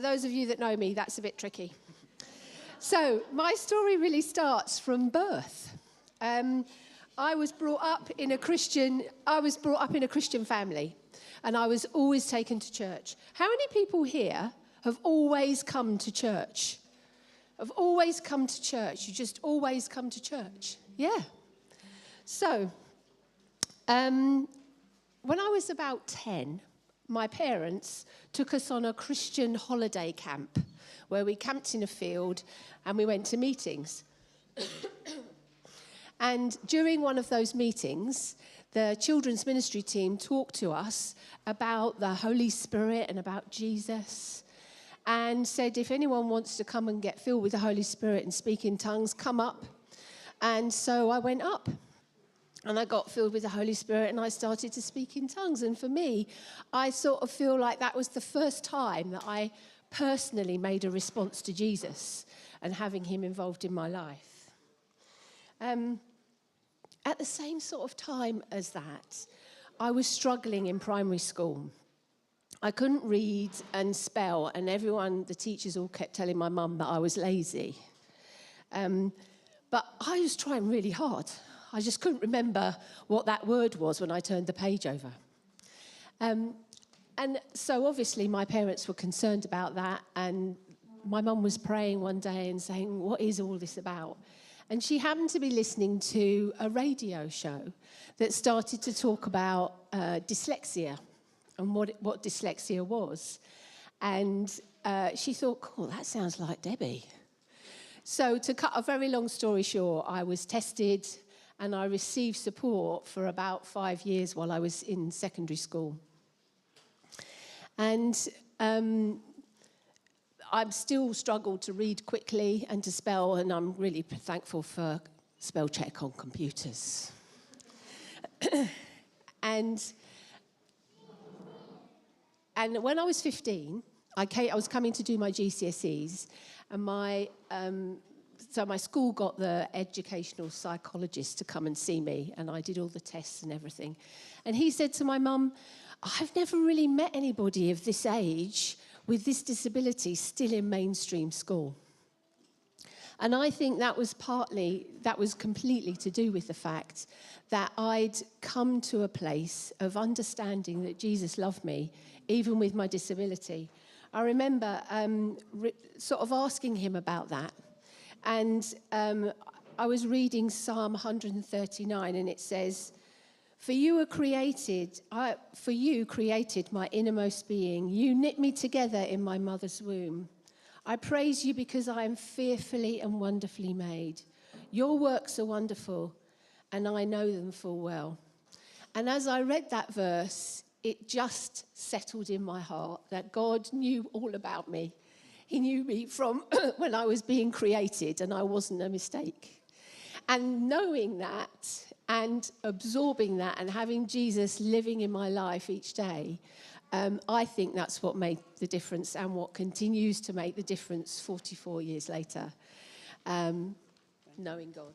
Those of you that know me, that's a bit tricky. So my story really starts from birth. I was brought up in a Christian family, and I was always taken to church. How many people here have always come to church? Have always come to church? You just always come to church? Yeah. So, when I was about 10, my parents took us on a Christian holiday camp where we camped in a field and we went to meetings. And during one of those meetings, the children's ministry team talked to us about the Holy Spirit and about Jesus, and said if anyone wants to come and get filled with the Holy Spirit and speak in tongues, come up. And so I went up. And I got filled with the Holy Spirit and I started to speak in tongues. And for me, I sort of feel like that was the first time that I personally made a response to Jesus and having him involved in my life. At the same sort of time as that, I was struggling in primary school. I couldn't read and spell, and the teachers all kept telling my mum that I was lazy. But I was trying really hard. I just couldn't remember what that word was when I turned the page over. And so obviously my parents were concerned about that, and my mum was praying one day and saying, what is all this about? And she happened to be listening to a radio show that started to talk about dyslexia and what dyslexia was. And she thought, cool, that sounds like Debbie. So to cut a very long story short, I was tested and I received support for about 5 years while I was in secondary school. And I've still struggled to read quickly and to spell, and I'm really thankful for spell check on computers. And when I was 15, I was coming to do my GCSEs, and so my school got the educational psychologist to come and see me, and I did all the tests and everything. And he said to my mum, I've never really met anybody of this age with this disability still in mainstream school. And I think that was completely to do with the fact that I'd come to a place of understanding that Jesus loved me, even with my disability. I remember sort of asking him about that. And I was reading Psalm 139, and it says, For you created my innermost being. You knit me together in my mother's womb. I praise you because I am fearfully and wonderfully made. Your works are wonderful, and I know them full well. And as I read that verse, it just settled in my heart that God knew all about me. He knew me from when I was being created, and I wasn't a mistake. And knowing that and absorbing that and having Jesus living in my life each day, I think that's what made the difference and what continues to make the difference 44 years later, knowing God.